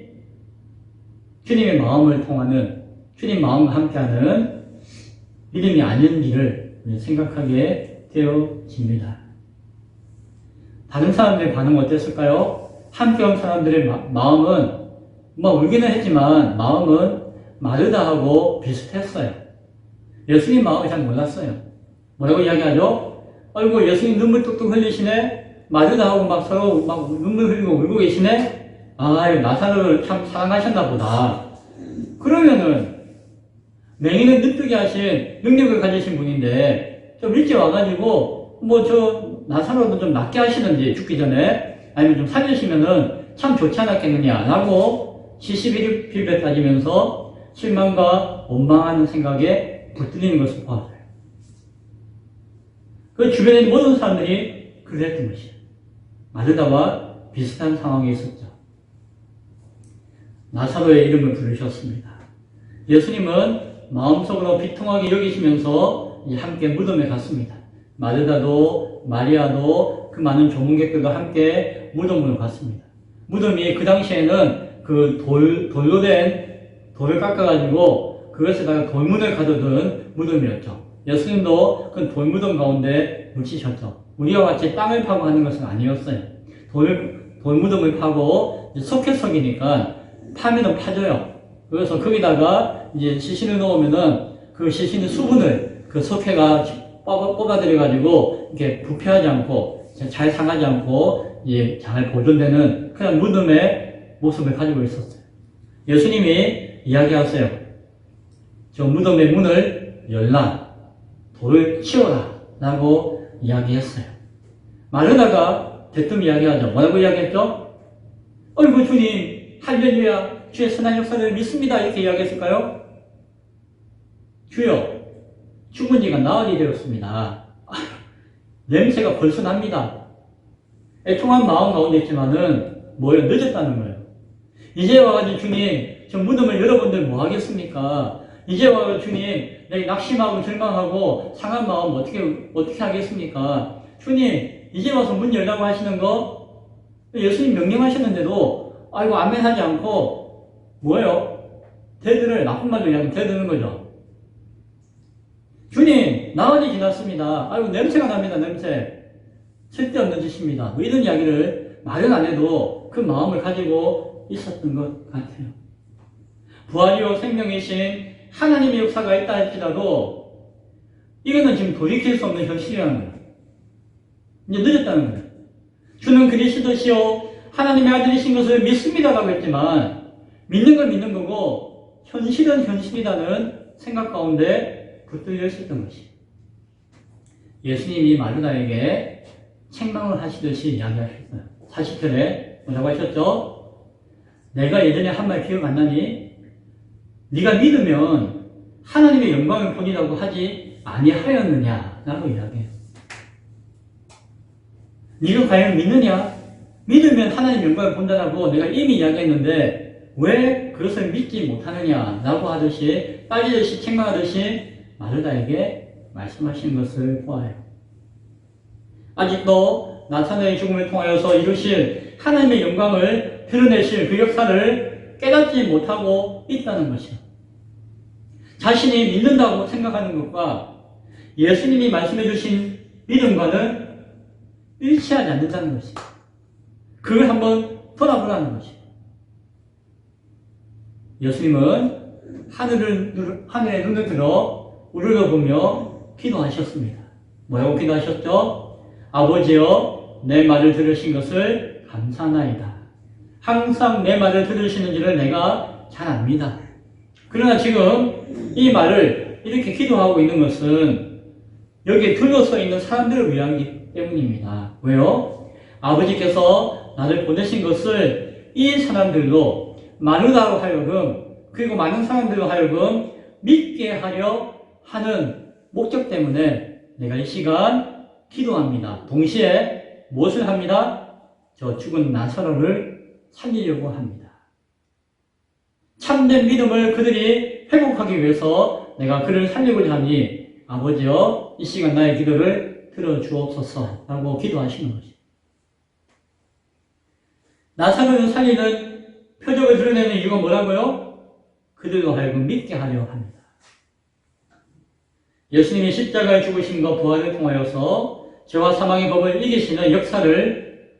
주님의 마음을 통하는, 주님 마음과 함께하는 믿음이 아닌지를 생각하게 되어집니다. 다른 사람들의 반응은 어땠을까요? 함께 온 사람들의 마음은 뭐 울기는 했지만 마음은 마르다하고 비슷했어요. 예수님 마음을 잘 몰랐어요. 뭐라고 이야기하죠? 아이고 예수님 눈물 뚝뚝 흘리시네. 마르다하고 막 서로 막 눈물 흘리고 울고 계시네. 아유 나사로를 참 사랑하셨나 보다. 그러면은 맹인을 늦게 하신 능력을 가지신 분인데 좀 일찍 와가지고 뭐 저 나사로도 좀 낫게 하시든지 죽기 전에 아니면 좀 살리시면은 참 좋지 않았겠느냐라고 시시비비를 따지면서 실망과 원망하는 생각에 붙들리는 것을 보았어요. 그 주변에 있는 모든 사람들이 그랬던 것이에요. 마르다와 비슷한 상황에 있었죠. 나사로의 이름을 부르셨습니다. 예수님은 마음속으로 비통하게 여기시면서 함께 무덤에 갔습니다. 마르다도 마리아도 그 많은 조문객들과 함께 무덤으로 갔습니다. 무덤이 그 당시에는 그 돌로 된 돌을 깎아가지고 그것에다가 돌문을 가두던 무덤이었죠. 예수님도 그 돌무덤 가운데 묻히셨죠. 우리와 같이 땅을 파고 하는 것은 아니었어요. 돌무덤을 파고 석회석이니까 파면은 파져요. 그래서 거기다가 이제 시신을 넣으면은 그 시신의 수분을 그 석회가 뽑아들여가지고 이렇게 부패하지 않고 잘 상하지 않고 이제 잘 보존되는 그냥 무덤의 모습을 가지고 있었어요. 예수님이 이야기하세요. 저 무덤의 문을 열라. 돌을 치워라. 라고 이야기했어요. 마르다가 대뜸 이야기하죠. 뭐라고 이야기했죠? 어이구 주님 할렐루야 주의 선한 역사를 믿습니다. 이렇게 이야기했을까요? 주여 죽은 지가 나흘이 되었습니다. 냄새가 벌써 납니다. 애통한 마음 가운데 있지만은 뭐예요? 늦었다는 거예요. 이제 와가지고 주님 저 무덤을 여러분들 뭐 하겠습니까? 이제 와가지고 주님 내가 낙심하고 절망하고 상한 마음 어떻게 하겠습니까? 주님 이제 와서 문 열라고 하시는 거 예수님 명령하셨는데도 아이고 아멘하지 않고 뭐예요? 대들을 나쁜 말로 이야기하면 대드는 거죠. 주님 나흘이 지났습니다. 아이고 냄새가 납니다. 냄새. 쓸데없는 짓입니다. 뭐 이런 이야기를 말은 안 해도 그 마음을 가지고 있었던 것 같아요. 부활이요 생명이신 하나님의 역사가 있다 할지라도 이거는 지금 돌이킬 수 없는 현실이라는 거예요. 이제 늦었다는 거예요. 주는 그리스도시요 하나님의 아들이신 것을 믿습니다라고 했지만 믿는 건 믿는 거고 현실은 현실이라는 생각 가운데 붙들려 있었던 것이에요. 예수님이 마르다에게 책망을 하시듯이 이야기하셨어요. 40절에 뭐라고 하셨죠? 내가 예전에 한 말 기억 안 나니? 네가 믿으면 하나님의 영광을 보리라고 하지 아니하였느냐? 라고 이야기해요. 네가 과연 믿느냐? 믿으면 하나님의 영광을 본다라고 내가 이미 이야기했는데 왜 그것을 믿지 못하느냐? 라고 하듯이 따지듯이 책망하듯이 마르다에게 말씀하신 것을 보아요. 아직도 나타나의 죽음을 통하여서 이루실 하나님의 영광을 드러내실 그 역사를 깨닫지 못하고 있다는 것이요. 자신이 믿는다고 생각하는 것과 예수님이 말씀해 주신 믿음과는 일치하지 않는다는 것이요. 그걸 한번 돌아보라는 것이요. 예수님은 하늘에 눈을 들어 우러러보며 기도하셨습니다. 뭐라고 기도하셨죠? 아버지여 내 말을 들으신 것을 감사하나이다. 항상 내 말을 들으시는 줄을 내가 잘 압니다. 그러나 지금 이 말을 이렇게 기도하고 있는 것은 여기에 둘러서 있는 사람들을 위하기 때문입니다. 왜요? 아버지께서 나를 보내신 것을 이 사람들로 마르다로 하여금 그리고 많은 사람들로 하여금 믿게 하려 하는 목적 때문에 내가 이 시간 기도합니다. 동시에 무엇을 합니다? 저 죽은 나사로를 살리려고 합니다. 참된 믿음을 그들이 회복하기 위해서 내가 그를 살리고자 하니 아버지여 이 시간 나의 기도를 들어주옵소서 라고 기도하시는 것입니다. 나사로를 살리는 표적을 드러내는 이유가 뭐라고요? 그들로 하여금 믿게 하려 합니다. 예수님이 십자가에 죽으심과 부활을 통하여서 죄와 사망의 법을 이기시는 역사를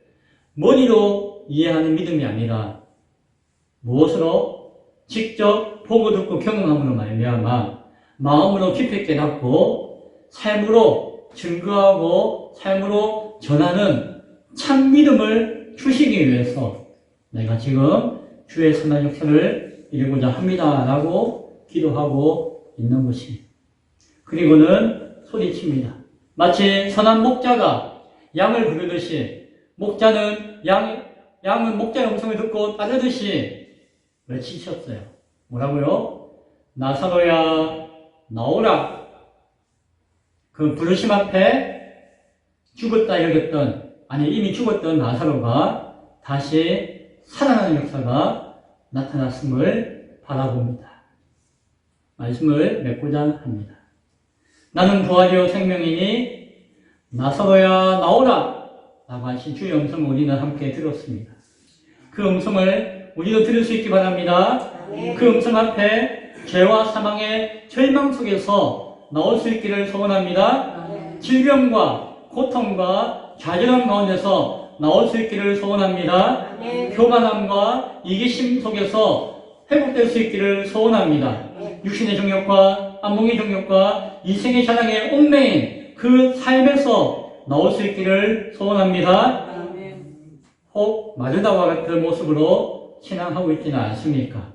머리로 이해하는 믿음이 아니라 무엇으로? 직접 보고 듣고 경험함으로 말미암아 마음으로 깊이 깨닫고 삶으로 증거하고 삶으로 전하는 참 믿음을 주시기 위해서 내가 지금 주의 선한 역사를 이루고자 합니다라고 기도하고 있는 것이. 그리고는 소리칩니다. 마치 선한 목자가 양을 부르듯이 목자는 양은 목자의 음성을 듣고 따르듯이 외치셨어요. 뭐라고요? 나사로야 나오라. 그 부르심 앞에 죽었다 여겼던, 아니 이미 죽었던 나사로가 다시 살아나는 역사가 나타났음을 바라봅니다. 말씀을 맺고자 합니다. 나는 부활이요 생명이니 나사로야 나오라 라고 하신 주의 음성을 우리는 함께 들었습니다. 그 음성을 우리도 들을 수 있기 바랍니다. 그 음성 앞에 죄와 사망의 절망 속에서 나올 수 있기를 소원합니다. 질병과 고통과 좌절함 가운데서 나올 수 있기를 소원합니다. 교만함과 이기심 속에서 회복될 수 있기를 소원합니다. 육신의 정욕과 안목의 정욕과 이생의 자랑에 얽매인 그 삶에서 나올 수 있기를 소원합니다. 혹 마르다와 같은 모습으로 신앙하고 있지는 않습니까?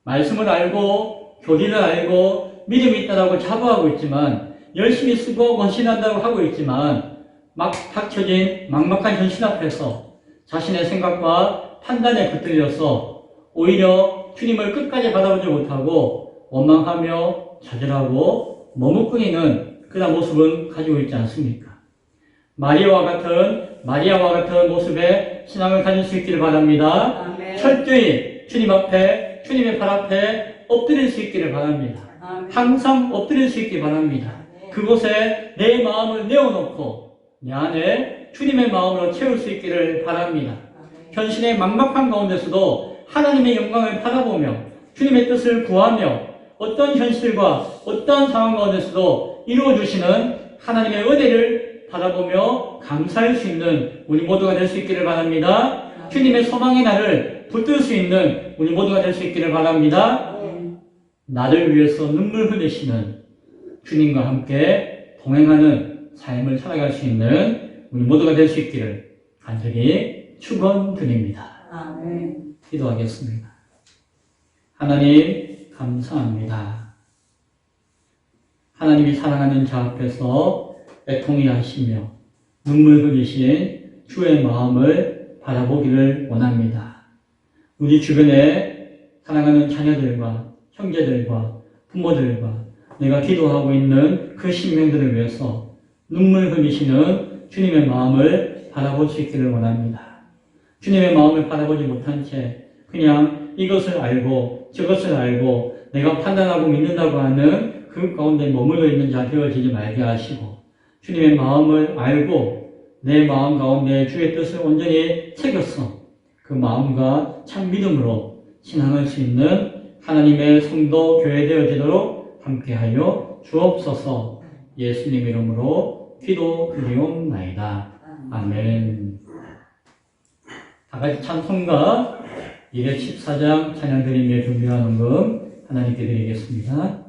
말씀을 알고 교리를 알고 믿음이 있다고 자부하고 있지만 열심히 쓰고 헌신한다고 하고 있지만 막 닥쳐진 막막한 현실 앞에서 자신의 생각과 판단에 붙들려서 오히려 주님을 끝까지 바라보지 못하고 원망하며 좌절하고 머뭇거리는 그런 모습은 가지고 있지 않습니까? 마리아와 같은 모습의 신앙을 가질 수 있기를 바랍니다. 철저히 주님 앞에, 주님의 발 앞에 엎드릴 수 있기를 바랍니다. 항상 엎드릴 수 있기를 바랍니다. 그곳에 내 마음을 내어놓고 내 안에 주님의 마음으로 채울 수 있기를 바랍니다. 현실의 막막한 가운데서도 하나님의 영광을 바라보며 주님의 뜻을 구하며 어떤 현실과 어떤 상황 가운데서도 이루어주시는 하나님의 은혜를 바라보며 감사할 수 있는 우리 모두가 될 수 있기를 바랍니다. 주님의 소망의 날을 붙들 수 있는 우리 모두가 될 수 있기를 바랍니다. 나를 위해서 눈물 흘리시는 주님과 함께 동행하는 삶을 살아갈 수 있는 우리 모두가 될 수 있기를 간절히 축원드립니다. 기도하겠습니다. 하나님 감사합니다. 하나님이 사랑하는 자 앞에서 애통이 하시며 눈물 흘리신 주의 마음을 바라보기를 원합니다. 우리 주변에 사랑하는 자녀들과 형제들과 부모들과 내가 기도하고 있는 그 신명들을 위해서 눈물 흘리시는 주님의 마음을 바라볼 수 있기를 원합니다. 주님의 마음을 바라보지 못한 채 그냥 이것을 알고 저것을 알고 내가 판단하고 믿는다고 하는 그 가운데 머물러 있는 자 되어지지 말게 하시고 주님의 마음을 알고 내 마음 가운데 주의 뜻을 온전히 새겼어 그 마음과 참 믿음으로 신앙할 수 있는 하나님의 성도 교회 되어지도록 함께하여 주옵소서. 예수님 이름으로 기도드리옵나이다. 아멘. 다같이 찬송가 214장 찬양드리며 준비하는 금 하나님께 드리겠습니다.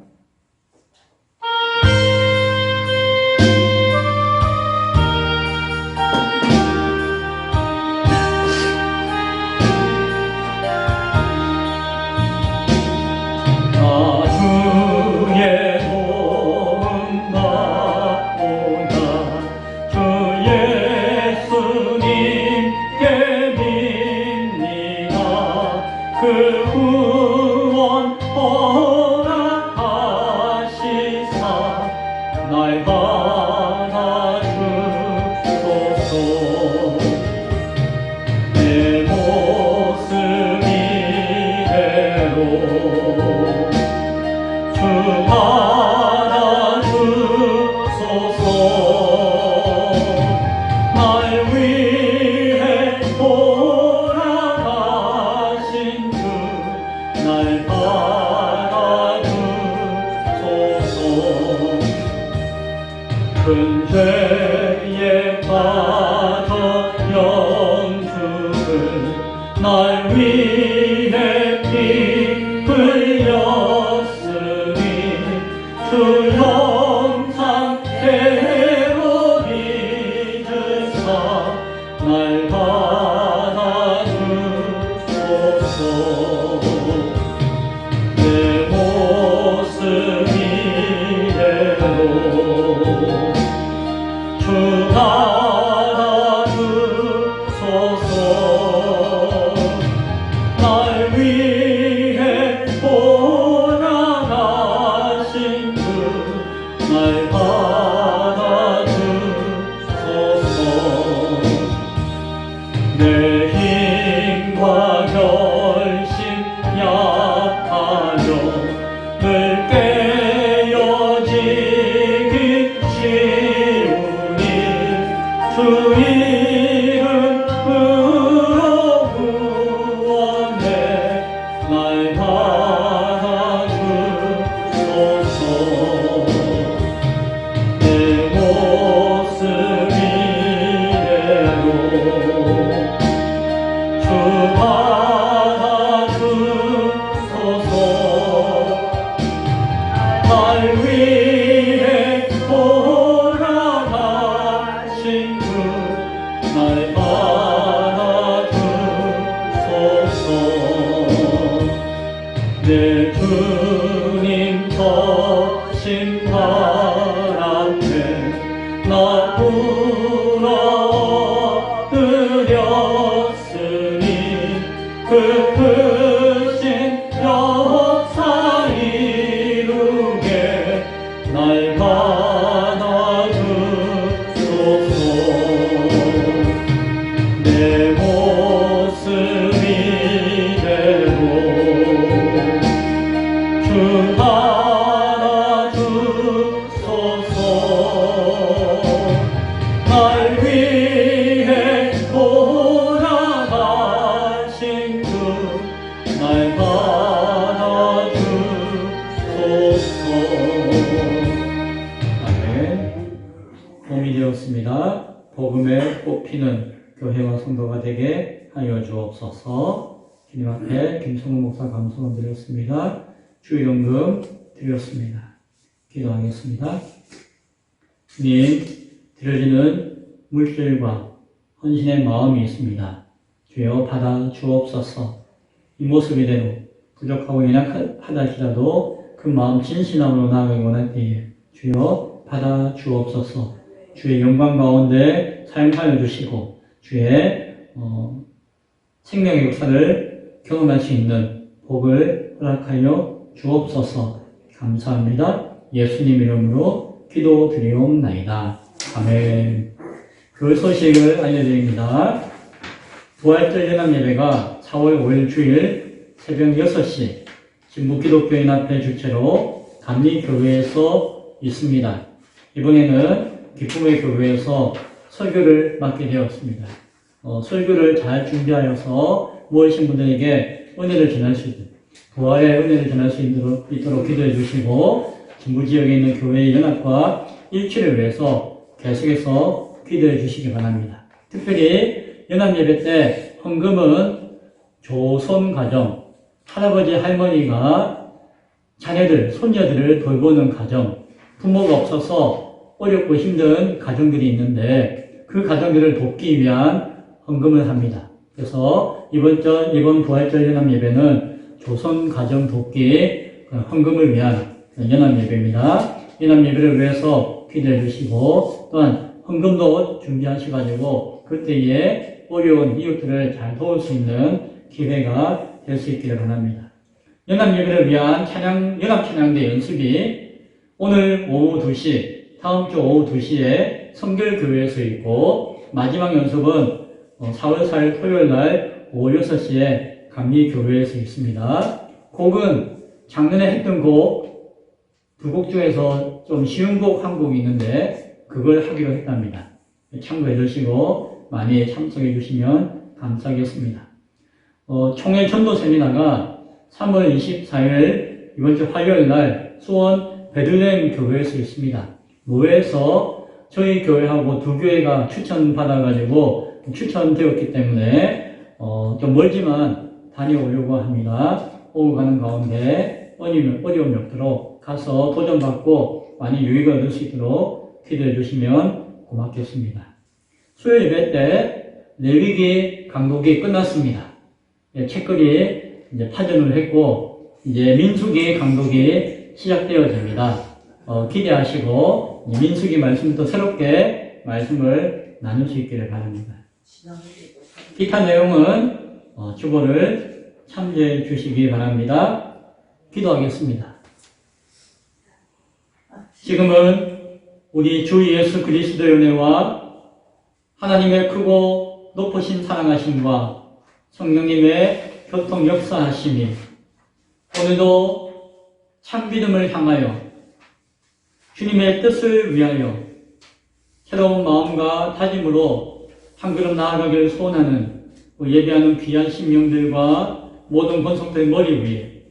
날 위해 날 위해 피 흘렸으니 주 형상 대로 믿으사 날 받아주소서. 내 모습 이대로 주 받아주소서. 날 위해 돌아가신 주 날 받아주소서. 내 힘과 결심 약하여 늘 깨어지기 쉬우니 주 이름으로 구원해 날 받아주소서. 내 모습 이대로 주 받아주소서. 날 위해 돌아가신 주 날 받아주소서. 내 주님 서신 발 앞에 나 엎드렸으니 그 크신 역사 이루게 날 받아주소서. 내 모습 이대로 주 받아주소서. 날 위해 돌아가신 주 날 받아주소서. 아멘. 봄이 되었습니다. 복음에 꽃피는 교회와 성도가 되게 하여 주옵소서. 주님 앞에 김성훈 목사 감사원 드렸습니다. 주일연금 드렸습니다. 기도하겠습니다. 주님, 드려지는 물질과 헌신의 마음이 있습니다. 주여 받아 주옵소서. 이 모습 이대로 부족하고 연약하다 할지라도 그 마음 진실함으로 나아가기 원할 때에 주여 받아 주옵소서. 주의 영광 가운데 사용하여 주시고 주의 생명의 역사를 경험할 수 있는 복을 허락하여 주옵소서. 감사합니다. 예수님 이름으로 기도드리옵나이다. 아멘. 그 소식을 알려드립니다. 부활절 연합예배가 4월 5일 주일 새벽 6시 진북기독교연합회 주최로 감리교회에서 있습니다. 이번에는 기쁨의 교회에서 설교를 맡게 되었습니다. 설교를 잘 준비하여서 모이신 분들에게 은혜를 전할 수 있도록, 부활의 은혜를 전할 수 있도록 기도해 주시고, 진부 지역에 있는 교회의 연합과 일치를 위해서 계속해서 기도해 주시기 바랍니다. 특별히 연합 예배 때 헌금은 조손 가정, 할아버지 할머니가 자녀들, 손자들을 돌보는 가정, 부모가 없어서 어렵고 힘든 가정들이 있는데 그 가정들을 돕기 위한 헌금을 합니다. 그래서 이번 부활절 연합 예배는 조선 가정 돕기 헌금을 위한 연합 예배입니다. 연합 예배를 위해서 기도해 주시고, 또한 헌금도 준비하셔가지고 그때에 어려운 이웃들을 잘 도울 수 있는 기회가 될 수 있기를 바랍니다. 연합 예배를 위한 연합 찬양대 연습이 오늘 오후 2시, 다음 주 오후 2시에 성결교회에서 있고, 마지막 연습은 4월 4일 토요일 날 오후 6시에 감리교회에서 있습니다. 곡은 작년에 했던 곡 두 곡 중에서 좀 쉬운 곡 한 곡이 있는데 그걸 하기로 했답니다. 참고해 주시고 많이 참석해 주시면 감사하겠습니다. 총회 전도 세미나가 3월 24일 이번 주 화요일 날 수원 베들레헴 교회에서 있습니다. 노회에서 저희 교회하고 두 교회가 추천받아가지고 추천되었기 때문에 좀 멀지만 다녀오려고 합니다. 오고 가는 가운데 어려움이 없도록 가서 도전받고 많이 유익을 얻을 수 있도록 기도해 주시면 고맙겠습니다. 수요일 예배 때 레위기 강독이 끝났습니다. 책거리 이제 파전을 했고 이제 민수기 강독이 시작되어집니다. 기대하시고 민수기 말씀부터 새롭게 말씀을 나눌 수 있기를 바랍니다. 기타 내용은 주보를 참조해 주시기 바랍니다. 기도하겠습니다. 지금은 우리 주 예수 그리스도의 은혜와 하나님의 크고 높으신 사랑하심과 성령님의 교통 역사하심이 오늘도 참 믿음을 향하여 주님의 뜻을 위하여 새로운 마음과 다짐으로 한 걸음 나아가기를 소원하는 예배하는 귀한 신명들과 모든 권속들의 머리 위에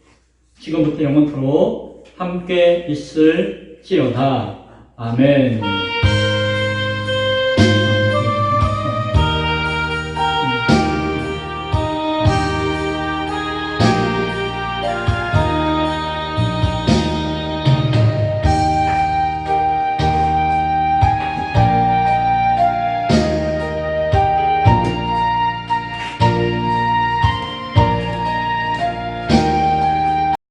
지금부터 영원토록 함께 있을지어다. 아멘.